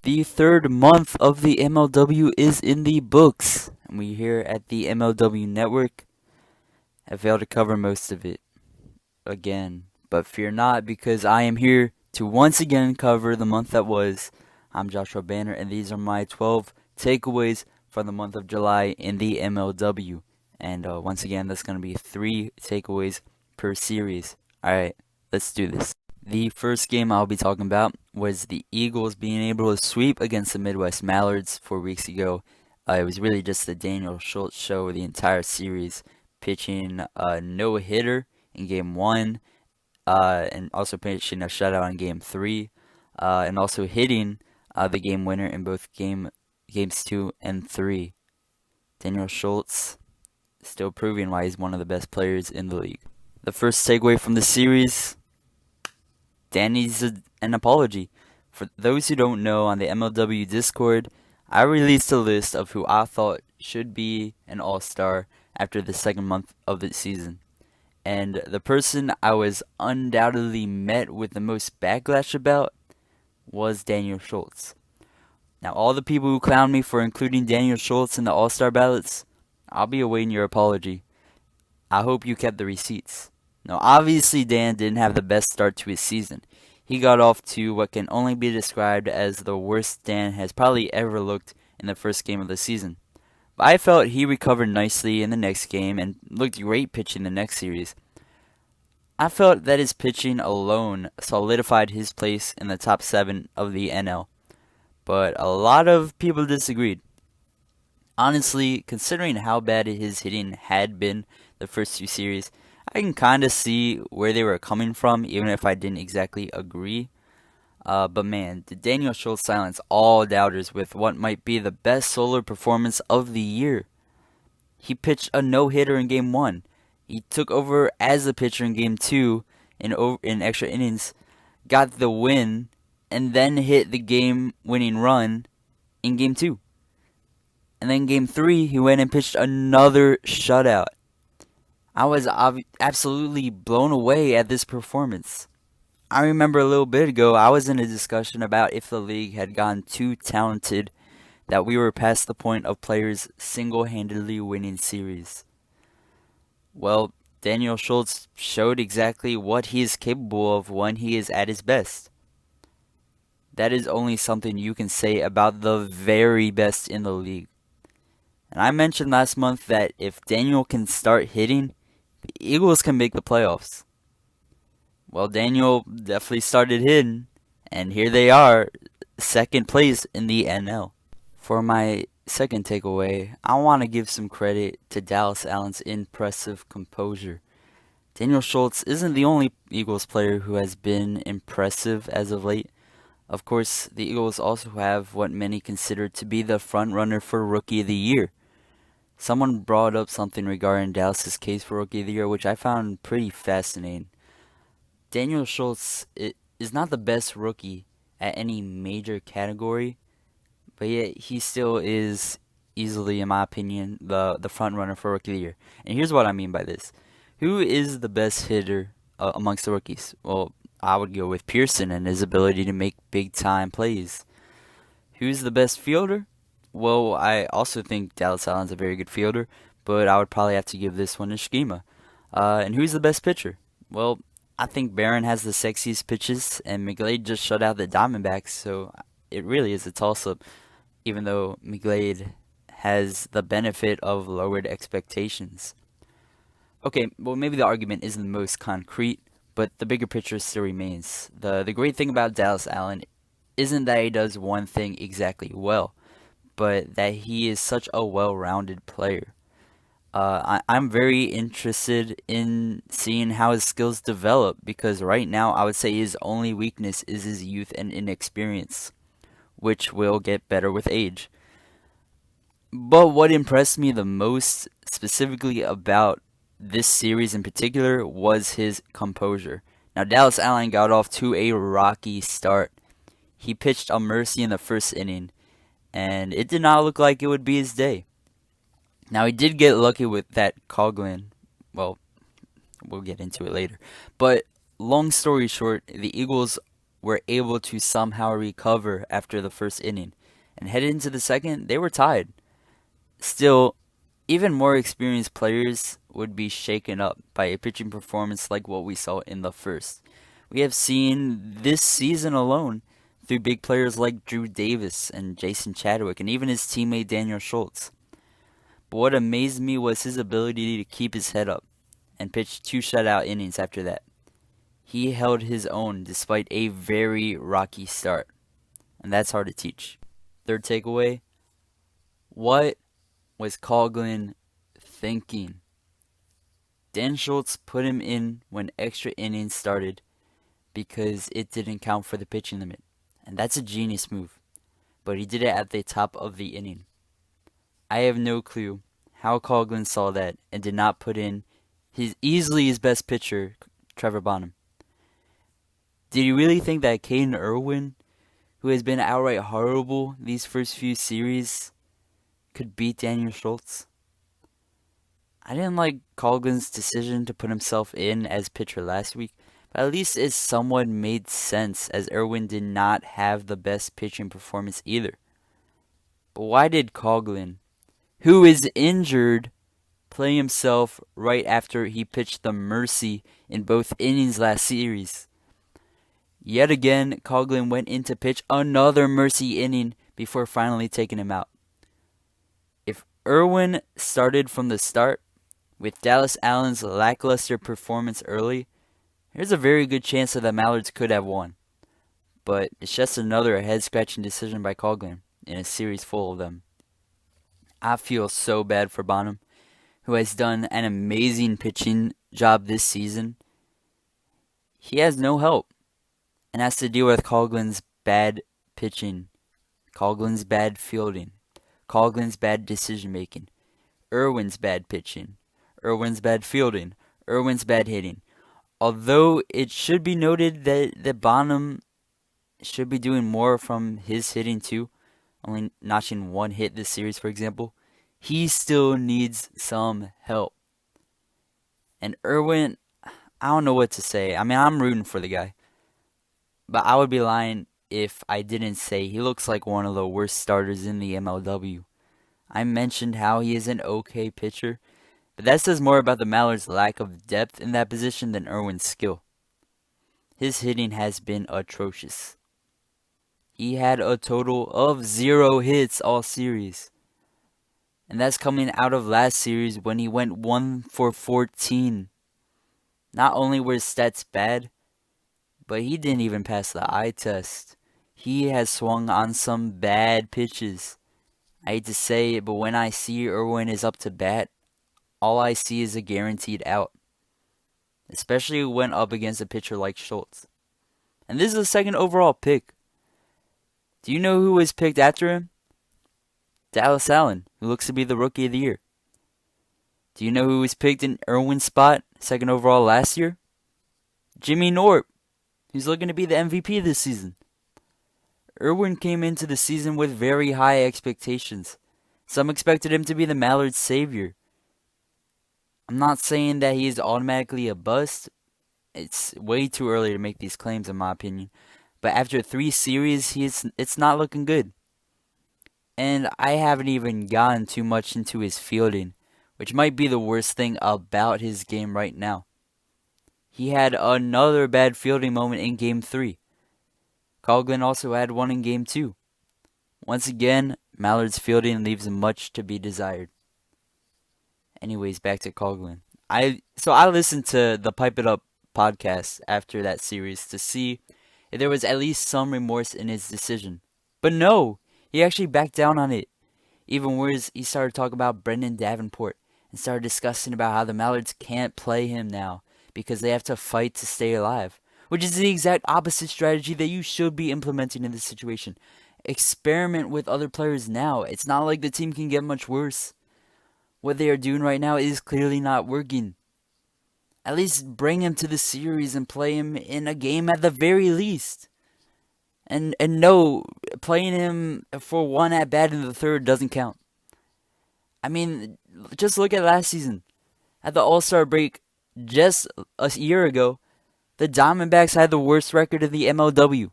The third month of the MLW is in the books, and we here at the MLW Network have failed to cover most of it again. But fear not, because I am here to once again cover the month that was. I'm Joshua Banner, and these are my 12 takeaways for the month of July in the MLW. And once again, that's going to be 3 takeaways per series. Alright, let's do this. The first game I'll be talking about was the Eagles being able to sweep against the Midwest Mallards 4 weeks ago. It was really just the Daniel Schultz show the entire series, pitching a no-hitter in Game 1, and also pitching a shutout in Game 3, and also hitting the game winner in both games 2 and 3. Daniel Schultz still proving why he's one of the best players in the league. The first takeaway from the series, Dan needs an apology. For those who don't know, on the MLW Discord, I released a list of who I thought should be an all-star after the second month of the season. And the person I was undoubtedly met with the most backlash about was Daniel Schultz. Now, all the people who clown me for including Daniel Schultz in the all-star ballots, I'll be awaiting your apology. I hope you kept the receipts. Now, obviously, Dan didn't have the best start to his season. He got off to what can only be described as the worst Dan has probably ever looked in the first game of the season. But I felt he recovered nicely in the next game and looked great pitching the next series. I felt that his pitching alone solidified his place in the top 7 of the NL. But a lot of people disagreed. Honestly, considering how bad his hitting had been the first 2 series, I can kind of see where they were coming from, even if I didn't exactly agree. But man, did Daniel Schultz silence all doubters with what might be the best solo performance of the year. He pitched a no-hitter in Game 1. He took over as a pitcher in Game 2 in extra innings, got the win, and then hit the game-winning run in Game 2. And then Game 3, he went and pitched another shutout. I was absolutely blown away at this performance. I remember a little bit ago, I was in a discussion about if the league had gotten too talented, that we were past the point of players single-handedly winning series. Well, Daniel Schultz showed exactly what he is capable of when he is at his best. That is only something you can say about the very best in the league. And I mentioned last month that if Daniel can start hitting, the Eagles can make the playoffs. Well, Daniel definitely started hitting, and here they are, second place in the NL. For my second takeaway, I want to give some credit to Dallas Allen's impressive composure. Daniel Schultz isn't the only Eagles player who has been impressive as of late. Of course, the Eagles also have what many consider to be the front runner for Rookie of the Year. Someone brought up something regarding Dallas's case for Rookie of the Year, which I found pretty fascinating. Daniel Schultz is not the best rookie at any major category, but yet he still is easily, in my opinion, the front runner for Rookie of the Year. And here's what I mean by this. Who is the best hitter amongst the rookies? Well, I would go with Pearson and his ability to make big-time plays. Who's the best fielder? Well, I also think Dallas Allen's a very good fielder, but I would probably have to give this one to Schema. And who's the best pitcher? Well, I think Barron has the sexiest pitches, and McGlade just shut out the Diamondbacks, so it really is a toss-up, even though McGlade has the benefit of lowered expectations. Okay, well, maybe the argument isn't the most concrete, but the bigger picture still remains. The great thing about Dallas Allen isn't that he does one thing exactly well, but that he is such a well-rounded player. I'm very interested in seeing how his skills develop, because right now I would say his only weakness is his youth and inexperience, which will get better with age. But what impressed me the most specifically about this series in particular was his composure. Now, Dallas Allen got off to a rocky start. He pitched a mercy in the first inning, and it did not look like it would be his day. Now, he did get lucky with that Coughlin. Well, we'll get into it later. But long story short, the Eagles were able to somehow recover after the first inning. And headed into the second, they were tied. Still, even more experienced players would be shaken up by a pitching performance like what we saw in the first. We have seen this season alone through big players like Drew Davis and Jason Chadwick and even his teammate Daniel Schultz. But what amazed me was his ability to keep his head up and pitch 2 shutout innings after that. He held his own despite a very rocky start, and that's hard to teach. Third takeaway, what was Coughlin thinking? Dan Schultz put him in when extra innings started because it didn't count for the pitching limit. And that's a genius move. But he did it at the top of the inning. I have no clue how Coughlin saw that and did not put in easily his best pitcher, Trevor Bonham. Did he really think that Caden Irwin, who has been outright horrible these first few series, could beat Daniel Schultz? I didn't like Coughlin's decision to put himself in as pitcher last week, but at least it somewhat made sense as Irwin did not have the best pitching performance either. But why did Coughlin, who is injured, play himself right after he pitched the mercy in both innings last series? Yet again, Coughlin went in to pitch another mercy inning before finally taking him out. If Irwin started from the start, with Dallas Allen's lackluster performance early, there's a very good chance that the Mallards could have won. But it's just another head-scratching decision by Coughlin in a series full of them. I feel so bad for Bonham, who has done an amazing pitching job this season. He has no help and has to deal with Coughlin's bad pitching, Coughlin's bad fielding, Coughlin's bad decision-making, Irwin's bad pitching, Irwin's bad fielding, Irwin's bad hitting. Although it should be noted that Bonham should be doing more from his hitting too, only notching 1 hit this series, for example, he still needs some help. And Irwin, I don't know what to say. I mean, I'm rooting for the guy. But I would be lying if I didn't say he looks like one of the worst starters in the MLW. I mentioned how he is an okay pitcher, but that says more about the Mallards' lack of depth in that position than Irwin's skill. His hitting has been atrocious. He had a total of 0 hits all series. And that's coming out of last series when he went 1 for 14. Not only were his stats bad, but he didn't even pass the eye test. He has swung on some bad pitches. I hate to say it, but when I see Irwin is up to bat, all I see is a guaranteed out. Especially when up against a pitcher like Schultz. And this is the 2nd overall pick. Do you know who was picked after him? Dallas Allen, who looks to be the Rookie of the Year. Do you know who was picked in Irwin's spot, 2nd overall last year? Jimmy Norp, who's looking to be the MVP this season. Irwin came into the season with very high expectations. Some expected him to be the Mallards' savior. I'm not saying that he is automatically a bust. It's way too early to make these claims, in my opinion. But after 3 series, it's not looking good. And I haven't even gotten too much into his fielding, which might be the worst thing about his game right now. He had another bad fielding moment in Game 3. Coughlin also had one in Game 2. Once again, Mallard's fielding leaves much to be desired. Anyways, back to Coughlin. I listened to the Pipe It Up podcast after that series to see if there was at least some remorse in his decision. But no, he actually backed down on it. Even worse, he started talking about Brendan Davenport and started discussing about how the Mallards can't play him now because they have to fight to stay alive, which is the exact opposite strategy that you should be implementing in this situation. Experiment with other players now. It's not like the team can get much worse. What they are doing right now is clearly not working. At least bring him to the series and play him in a game at the very least. And no, playing him for 1 at bat in the 3rd doesn't count. I mean, just look at last season. At the All-Star break just a year ago, The Diamondbacks had the worst record in the MLW.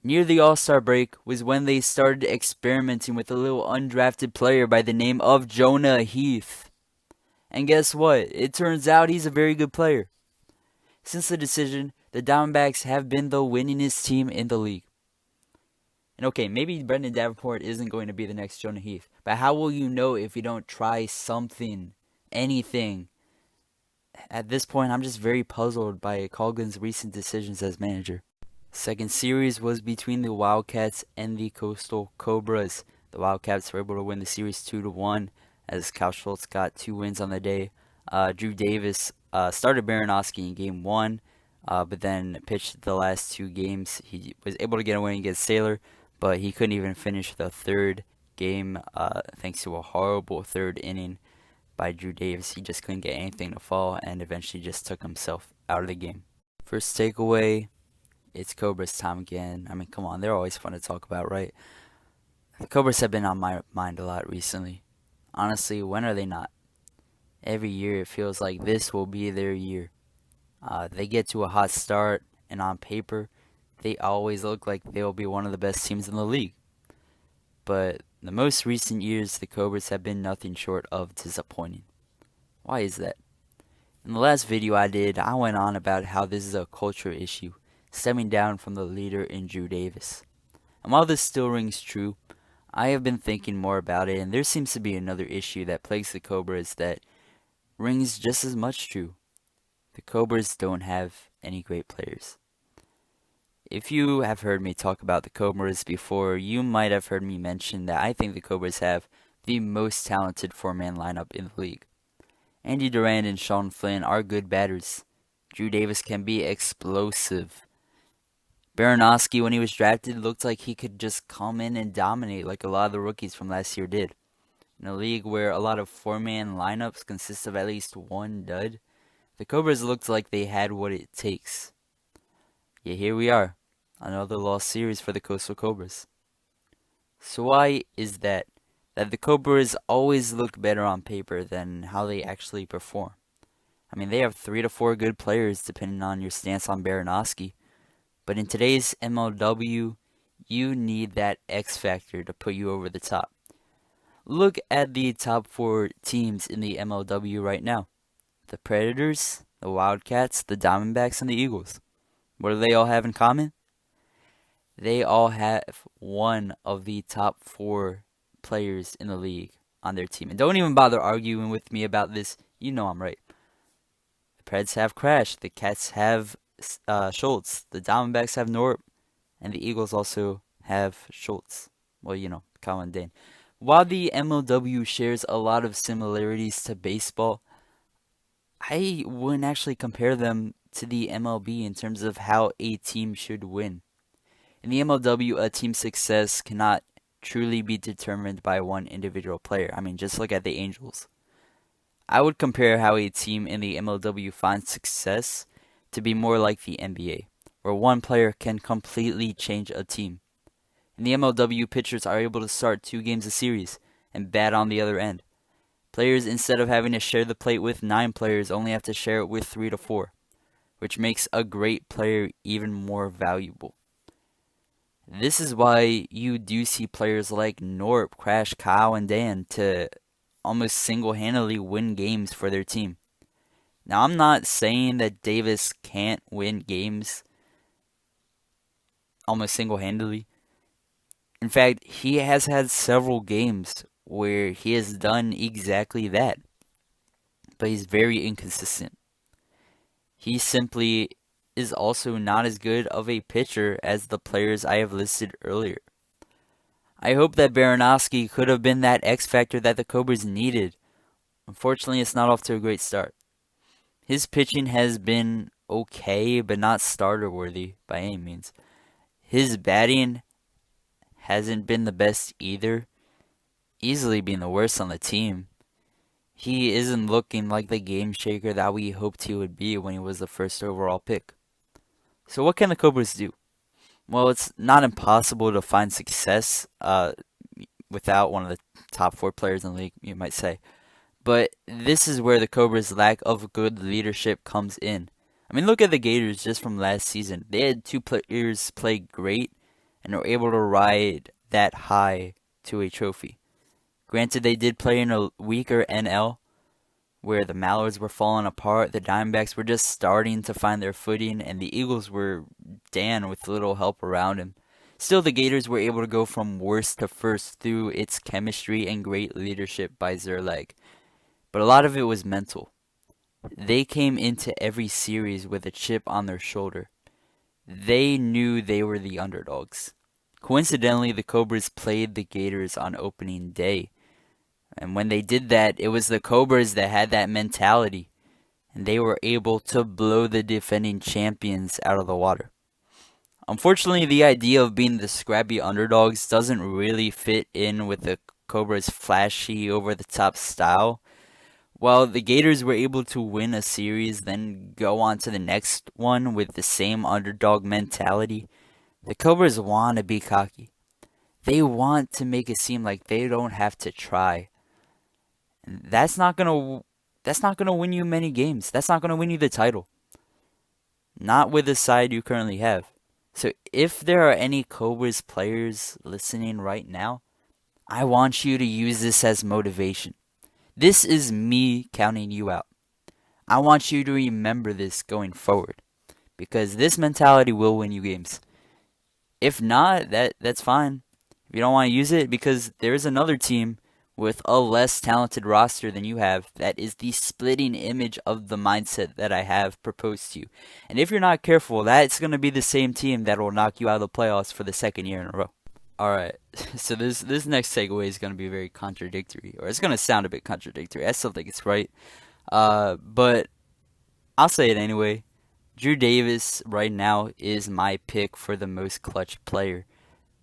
Near the All-Star break was when they started experimenting with a little undrafted player by the name of Jonah Heath. And guess what? It turns out he's a very good player. Since the decision, the Diamondbacks have been the winningest team in the league. And okay, maybe Brendan Davenport isn't going to be the next Jonah Heath, but how will you know if you don't try something, anything? At this point, I'm just very puzzled by Coughlin's recent decisions as manager. Second series was between the Wildcats and the Coastal Cobras. The Wildcats were able to win the series 2-1 as Cal Schultz got 2 wins on the day. Drew Davis started Baranowski in game 1, but then pitched the last 2 games. He was able to get a win against Sailor, but he couldn't even finish the third game thanks to a horrible third inning by Drew Davis. He just couldn't get anything to fall and eventually just took himself out of the game. First takeaway, it's Cobras time again. I mean, come on, they're always fun to talk about, right? The Cobras have been on my mind a lot recently. Honestly, when are they not? Every year it feels like this will be their year. They get to a hot start, and on paper, they always look like they'll be one of the best teams in the league. But the most recent years, the Cobras have been nothing short of disappointing. Why is that? In the last video I did, I went on about how this is a culture issue, stemming down from the leader in Drew Davis. And while this still rings true, I have been thinking more about it, and there seems to be another issue that plagues the Cobras that rings just as much true. The Cobras don't have any great players. If you have heard me talk about the Cobras before, you might have heard me mention that I think the Cobras have the most talented 4-man lineup in the league. Andy Durant and Sean Flynn are good batters. Drew Davis can be explosive. Baranowski, when he was drafted, looked like he could just come in and dominate like a lot of the rookies from last year did. In a league where a lot of 4-man lineups consist of at least one dud, the Cobras looked like they had what it takes. Yet here we are, another lost series for the Coastal Cobras. So why is that the Cobras always look better on paper than how they actually perform? I mean, they have 3 to 4 good players depending on your stance on Baranowski. But in today's MLW, you need that X factor to put you over the top. Look at the top 4 teams in the MLW right now. The Predators, the Wildcats, the Diamondbacks, and the Eagles. What do they all have in common? They all have one of the top 4 players in the league on their team. And don't even bother arguing with me about this. You know I'm right. The Preds have Crash. The Cats have Schultz. The Diamondbacks have Norp. And the Eagles also have Schultz. Well, you know, Colin Dane. While the MLW shares a lot of similarities to baseball, I wouldn't actually compare them to the MLB in terms of how a team should win. In the MLW, a team's success cannot truly be determined by one individual player. I mean, just look at the Angels. I would compare how a team in the MLW finds success to be more like the NBA, where one player can completely change a team. In the MLW, pitchers are able to start 2 games a series and bat on the other end. Players, instead of having to share the plate with 9 players, only have to share it with 3 to 4, which makes a great player even more valuable. This is why you do see players like Norp, Crash, Kyle, and Dan to almost single-handedly win games for their team. Now, I'm not saying that Davis can't win games almost single-handedly. In fact, he has had several games where he has done exactly that. But he's very inconsistent. He simply is also not as good of a pitcher as the players I have listed earlier. I hope that Baranowski could have been that X factor that the Cobras needed. Unfortunately, it's not off to a great start. His pitching has been okay, but not starter worthy by any means. His batting hasn't been the best either, easily being the worst on the team. He isn't looking like the game shaker that we hoped he would be when he was the first overall pick. So what can the Cobras do? Well, it's not impossible to find success without one of the top 4 players in the league, you might say. But this is where the Cobras' lack of good leadership comes in. I mean, look at the Gators just from last season. They had two players play great and were able to ride that high to a trophy. Granted, they did play in a weaker NL where the Mallards were falling apart, the Diamondbacks were just starting to find their footing, and the Eagles were Dan with little help around him. Still, the Gators were able to go from worst to first through its chemistry and great leadership by Zerleg. But a lot of it was mental. They came into every series with a chip on their shoulder. They knew they were the underdogs. Coincidentally, the Cobras played the Gators on opening day. And when they did that, it was the Cobras that had that mentality. And they were able to blow the defending champions out of the water. Unfortunately, the idea of being the scrappy underdogs doesn't really fit in with the Cobras' flashy, over-the-top style. While the Gators were able to win a series, then go on to the next one with the same underdog mentality, the Cobras want to be cocky. They want to make it seem like they don't have to try. That's not gonna win you many games. That's not gonna win you the title. Not with the side you currently have. So if there are any Cobras players listening right now, I want you to use this as motivation. This is me counting you out. I want you to remember this going forward, because this mentality will win you games. If not, that's fine. If you don't want to use it, because there is another team with a less talented roster than you have that is the splitting image of the mindset that I have proposed to you. And if you're not careful, that's going to be the same team that will knock you out of the playoffs for the second year in a row. Alright, so this next segue is going to be very contradictory, or it's going to sound a bit contradictory. I still think it's right, but I'll say it anyway. Drew Davis right now is my pick for the most clutch player.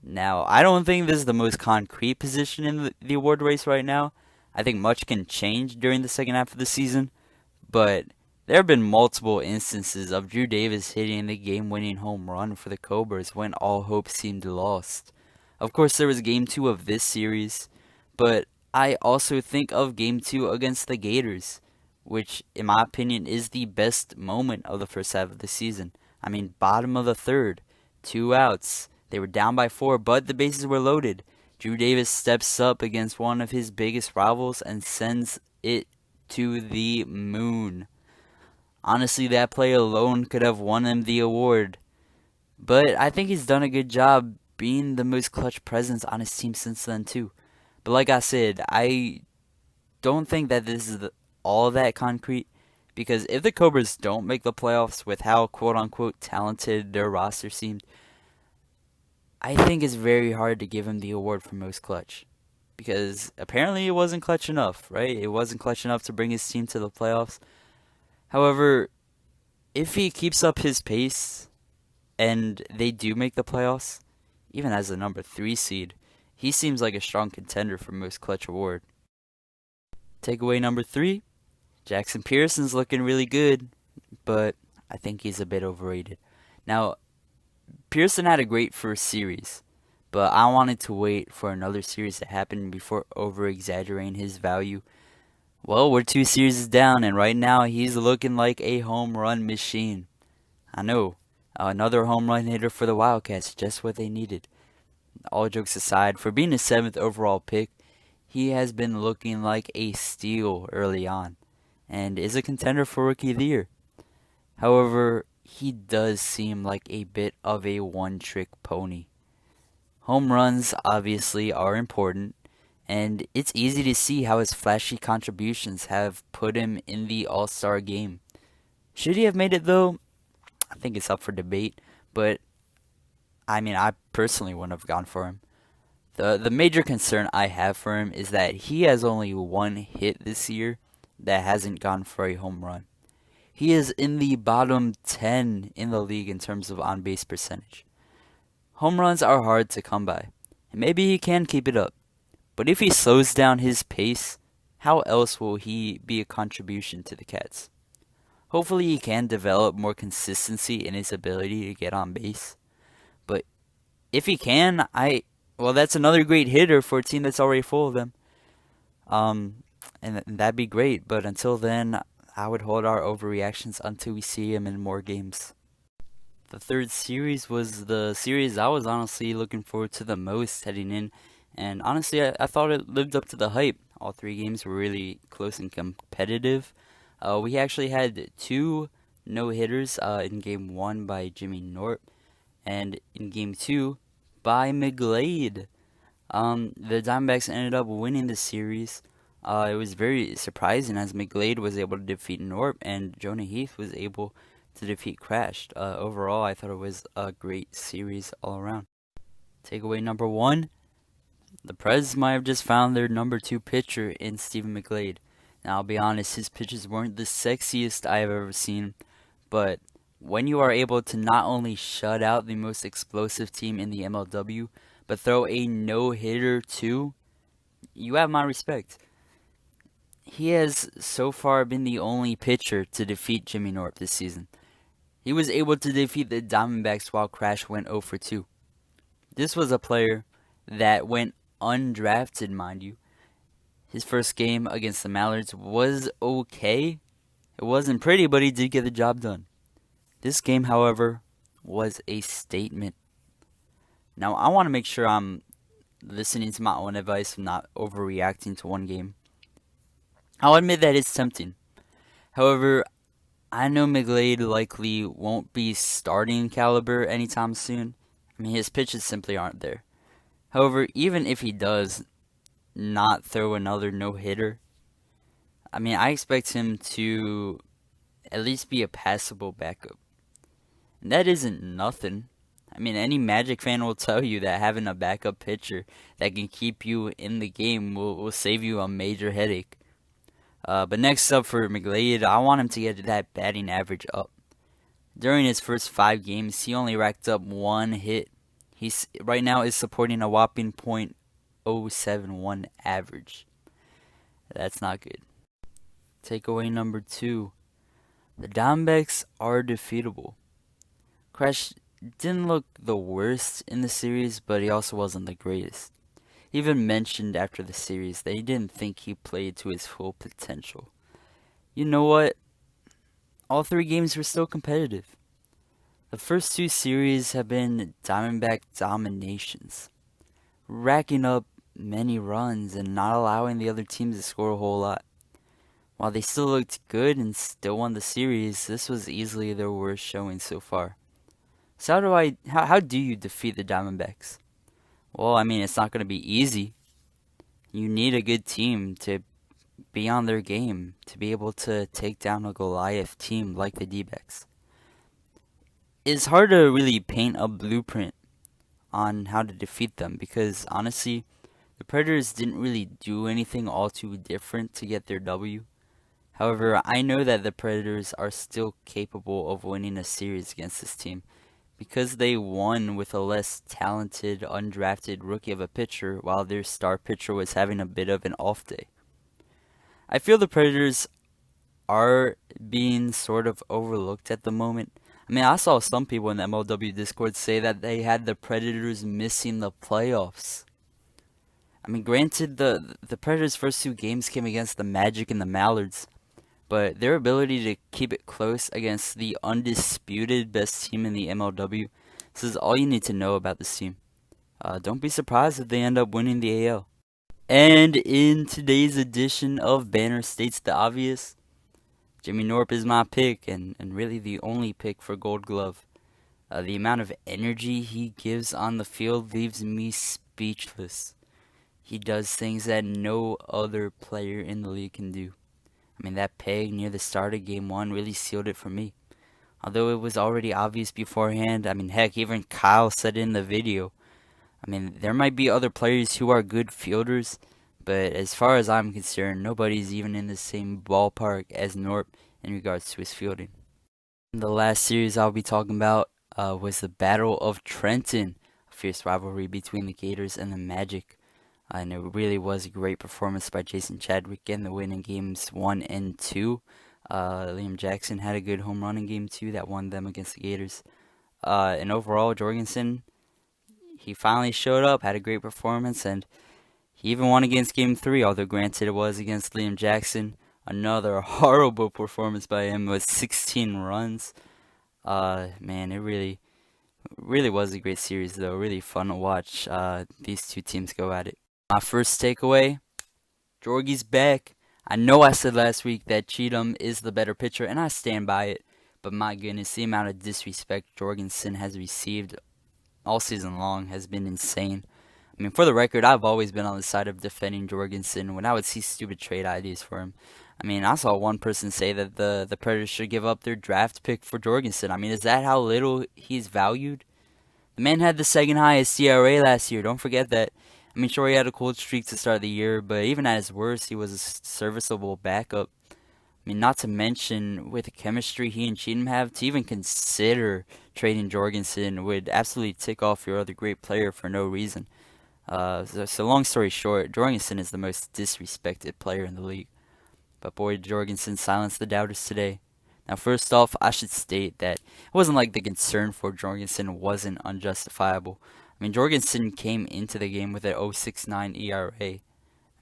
Now, I don't think this is the most concrete position in the award race right now. I think much can change during the second half of the season, but there have been multiple instances of Drew Davis hitting the game-winning home run for the Cobras when all hope seemed lost. Of course, there was Game 2 of this series, but I also think of Game 2 against the Gators, which, in my opinion, is the best moment of the first half of the season. I mean, bottom of the third, 2 outs. They were down by 4, but the bases were loaded. Drew Davis steps up against one of his biggest rivals and sends it to the moon. Honestly, that play alone could have won him the award. But I think he's done a good job being the most clutch presence on his team since then too. But like I said, I don't think that this is all that concrete, because if the Cobras don't make the playoffs with how quote-unquote talented their roster seemed, I think it's very hard to give him the award for most clutch. Because apparently it wasn't clutch enough, right? It wasn't clutch enough to bring his team to the playoffs. However, if he keeps up his pace and they do make the playoffs, even as the number 3 seed, he seems like a strong contender for most clutch award. Takeaway number 3, Jaxen Pearson's looking really good, but I think he's a bit overrated. Now, Pearson had a great first series, but I wanted to wait for another series to happen before over-exaggerating his value. Well, we're 2 series down, and right now he's looking like a home run machine. I know, another home run hitter for the Wildcats, just what they needed. All jokes aside, for being a 7th overall pick, he has been looking like a steal early on, and is a contender for Rookie of the Year. However, he does seem like a bit of a one-trick pony. Home runs obviously are important, and it's easy to see how his flashy contributions have put him in the All-Star game. Should he have made it though? I think it's up for debate, but I mean, I personally wouldn't have gone for him. The major concern I have for him is that he has only 1 hit this year that hasn't gone for a home run. He is in the bottom 10 in the league in terms of on-base percentage. Home runs are hard to come by, and maybe he can keep it up. But if he slows down his pace, how else will he be a contribution to the Cats? Hopefully he can develop more consistency in his ability to get on base. But if he can, that's another great hitter for a team that's already full of them. And that'd be great. But until then, I would hold our overreactions until we see him in more games. The third series was the series I was honestly looking forward to the most heading in, and honestly, I thought it lived up to the hype. All three games were really close and competitive. We actually had two no-hitters in game one by Jimmy Nort, and in game two by McGlade. The Diamondbacks ended up winning the series. It was very surprising as McGlade was able to defeat Norp and Jonah Heath was able to defeat Crashed. Overall, I thought it was a great series all around. Takeaway number one, the Preds might have just found their number two pitcher in Stephen McGlade. Now, I'll be honest, his pitches weren't the sexiest I have ever seen, but when you are able to not only shut out the most explosive team in the MLW, but throw a no-hitter too, you have my respect. He has so far been the only pitcher to defeat Jimmy Norp this season. He was able to defeat the Diamondbacks while Crash went 0 for 2. This was a player that went undrafted, mind you. His first game against the Mallards was okay. It wasn't pretty, but he did get the job done. This game, however, was a statement. Now, I want to make sure I'm listening to my own advice and not overreacting to one game. I'll admit that it's tempting. However, I know McGlade likely won't be starting caliber anytime soon. I mean, his pitches simply aren't there. However, even if he does not throw another no-hitter, I mean, I expect him to at least be a passable backup. And that isn't nothing. I mean, any Magic fan will tell you that having a backup pitcher that can keep you in the game will save you a major headache. But next up for McGlade, I want him to get that batting average up. During his first 5 games, he only racked up 1 hit. He right now is supporting a whopping .071 average. That's not good. Takeaway number 2. The Diamondbacks are defeatable. Crash didn't look the worst in the series, but he also wasn't the greatest. He even mentioned after the series that he didn't think he played to his full potential. You know what? All 3 games were still competitive. The first 2 series have been Diamondback dominations, racking up many runs and not allowing the other teams to score a whole lot. While they still looked good and still won the series, this was easily their worst showing so far. So how do you defeat the Diamondbacks? Well, I mean, it's not going to be easy. You need a good team to be on their game, to be able to take down a Goliath team like the D-backs. It's hard to really paint a blueprint on how to defeat them because, honestly, the Predators didn't really do anything all too different to get their W. However, I know that the Predators are still capable of winning a series against this team because they won with a less talented, undrafted rookie of a pitcher while their star pitcher was having a bit of an off day. I feel the Predators are being sort of overlooked at the moment. I mean, I saw some people in the MLW Discord say that they had the Predators missing the playoffs. I mean, granted, the Predators' first 2 games came against the Magic and the Mallards, but their ability to keep it close against the undisputed best team in the MLW, this is all you need to know about this team. Don't be surprised if they end up winning the AL. And in today's edition of Banner States the Obvious, Jimmy Norp is my pick, and really the only pick for Gold Glove. The amount of energy he gives on the field leaves me speechless. He does things that no other player in the league can do. I mean, that peg near the start of Game 1 really sealed it for me. Although it was already obvious beforehand, I mean, heck, even Kyle said in the video. I mean, there might be other players who are good fielders, but as far as I'm concerned, nobody's even in the same ballpark as Norp in regards to his fielding. The last series I'll be talking about was the Battle of Trenton, a fierce rivalry between the Gators and the Magic. And it really was a great performance by Jason Chadwick getting the win in games 1 and 2. Liam Jaxen had a good home run in game 2 that won them against the Gators. And overall, Jorgensen, he finally showed up, had a great performance, and he even won against game 3, although granted it was against Liam Jaxen. Another horrible performance by him with 16 runs. Man, it really was a great series though. Really fun to watch these two teams go at it. My first takeaway, Jorgie's back. I know I said last week that Cheatham is the better pitcher, and I stand by it. But my goodness, the amount of disrespect Jorgensen has received all season long has been insane. I mean, for the record, I've always been on the side of defending Jorgensen when I would see stupid trade ideas for him. I mean, I saw one person say that the Predators should give up their draft pick for Jorgensen. I mean, is that how little he's valued? The man had the second highest ERA last year. Don't forget that. I mean, sure, he had a cold streak to start the year, but even at his worst, he was a serviceable backup. I mean, not to mention, with the chemistry he and Cheatham have, to even consider trading Jorgensen would absolutely tick off your other great player for no reason. So long story short, Jorgensen is the most disrespected player in the league. But boy, Jorgensen silenced the doubters today. Now, first off, I should state that it wasn't like the concern for Jorgensen wasn't unjustifiable. I mean, Jorgensen came into the game with an 0.69 ERA. I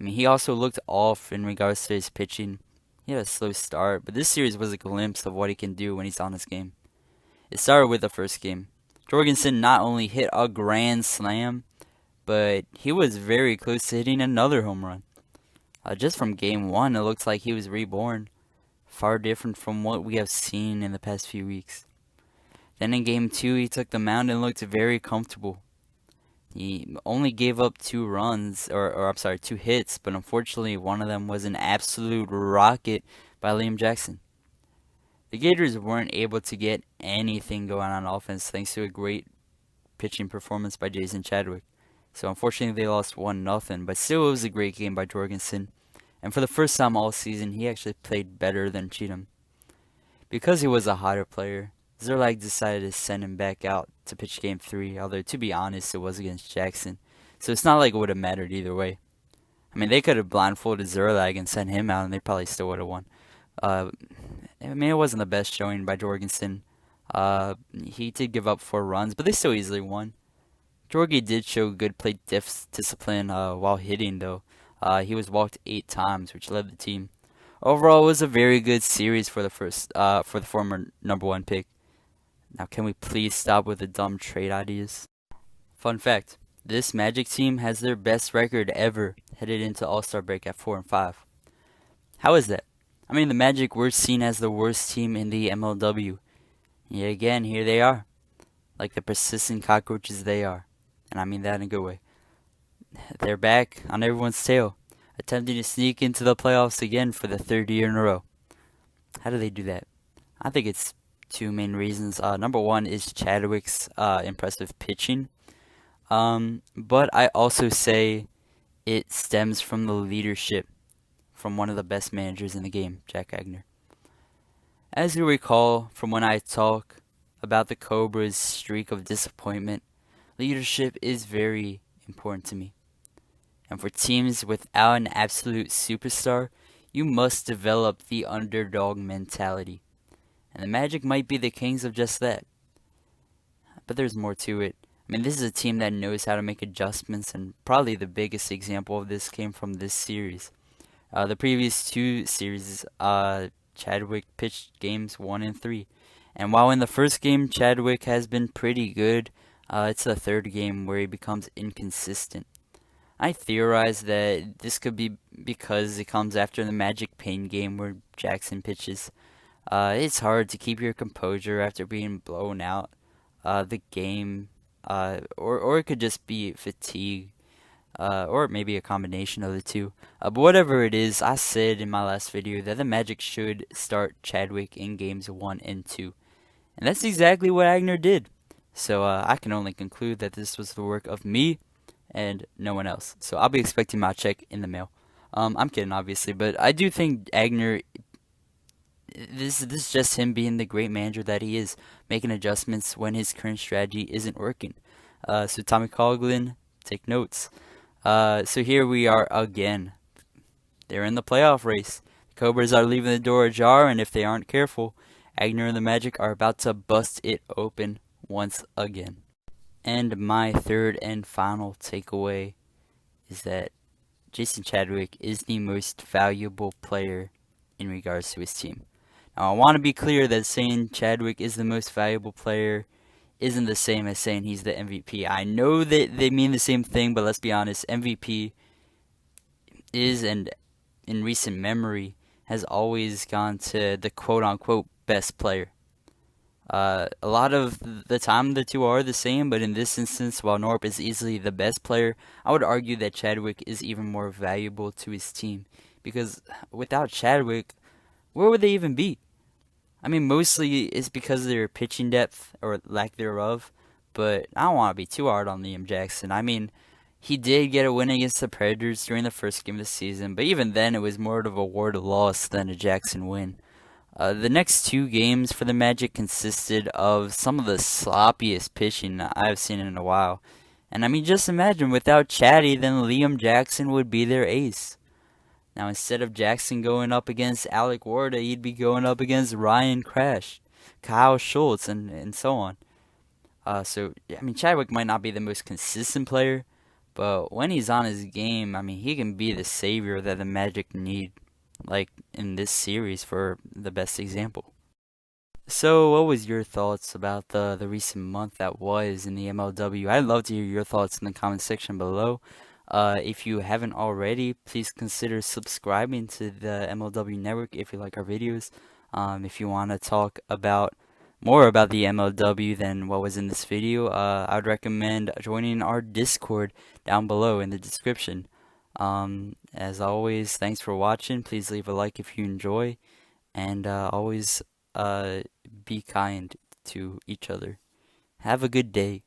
mean, he also looked off in regards to his pitching. He had a slow start, but this series was a glimpse of what he can do when he's on his game. It started with the first game. Jorgensen not only hit a grand slam, but he was very close to hitting another home run. Just from game one, it looks like he was reborn. Far different from what we have seen in the past few weeks. Then in game two, he took the mound and looked very comfortable. He only gave up 2 hits, but unfortunately one of them was an absolute rocket by Liam Jaxen. The Gators weren't able to get anything going on offense thanks to a great pitching performance by Jason Chadwick. So unfortunately they lost 1-0, but still it was a great game by Jorgensen. And for the first time all season, he actually played better than Cheatham. Because he was a hotter player, Zerlag decided to send him back out to pitch game 3, although to be honest, it was against Jaxen. So it's not like it would have mattered either way. I mean, they could have blindfolded Zerlag and sent him out, and they probably still would have won. I mean, it wasn't the best showing by Jorgensen. He did give up 4 runs, but they still easily won. Jorgie did show good plate discipline while hitting, though. He was walked 8 times, which led the team. Overall, it was a very good series for the former #1 pick. Now, can we please stop with the dumb trade ideas? Fun fact: this Magic team has their best record ever headed into All-Star break at 4-5. How is that? I mean, the Magic were seen as the worst team in the MLW. Yet again, here they are, like the persistent cockroaches they are, and I mean that in a good way. They're back on everyone's tail, attempting to sneak into the playoffs again for the 3rd year in a row. How do they do that? I think it's 2 main reasons. Number 1 is Chadwick's impressive pitching. But I also say it stems from the leadership from one of the best managers in the game, Jack Agner. As you recall from when I talk about the Cobras' streak of disappointment, leadership is very important to me. And for teams without an absolute superstar, you must develop the underdog mentality. And the Magic might be the kings of just that. But there's more to it. I mean, this is a team that knows how to make adjustments, and probably the biggest example of this came from this series. The previous 2 series, Chadwick pitched games 1 and 3. And while in the first game Chadwick has been pretty good, it's the 3rd game where he becomes inconsistent. I theorize that this could be because it comes after the Magic Pain game where Jaxen pitches. It's hard to keep your composure after being blown out the game, or it could just be fatigue, or maybe a combination of the two. But whatever it is, I said in my last video that the Magic should start Chadwick in games 1 and 2. And that's exactly what Agner did. So I can only conclude that this was the work of me and no one else. So I'll be expecting my check in the mail. I'm kidding, obviously, but I do think Agner, this is just him being the great manager that he is, making adjustments when his current strategy isn't working. So Tommy Coughlin, take notes. So here we are again. They're in the playoff race. The Cobras are leaving the door ajar, and if they aren't careful, Agner and the Magic are about to bust it open once again. And my 3rd and final takeaway is that Jason Chadwick is the most valuable player in regards to his team. Now, I want to be clear that saying Chadwick is the most valuable player isn't the same as saying he's the MVP. I know that they mean the same thing, but let's be honest, MVP is, and in recent memory, has always gone to the quote-unquote best player. A lot of the time the two are the same, but in this instance, while Norp is easily the best player, I would argue that Chadwick is even more valuable to his team. Because without Chadwick, where would they even be? I mean, mostly it's because of their pitching depth, or lack thereof, but I don't want to be too hard on Liam Jaxen. I mean, he did get a win against the Predators during the first game of the season, but even then it was more of a Ward loss than a Jaxen win. The next two games for the Magic consisted of some of the sloppiest pitching I've seen in a while. And I mean, just imagine, without Chatty, then Liam Jaxen would be their ace. Now, instead of Jaxen going up against Alec Warda, he'd be going up against Ryan Crash, Kyle Schultz, and so on. So, I mean, Chadwick might not be the most consistent player, but when he's on his game, I mean, he can be the savior that the Magic need, like in this series for the best example. So, what was your thoughts about the recent month that was in the MLW? I'd love to hear your thoughts in the comment section below. If you haven't already, please consider subscribing to the MLW network if you like our videos. If you want to talk about more about the MLW than what was in this video, I would recommend joining our Discord down below in the description. As always, thanks for watching. Please leave a like if you enjoy, and always be kind to each other. Have a good day.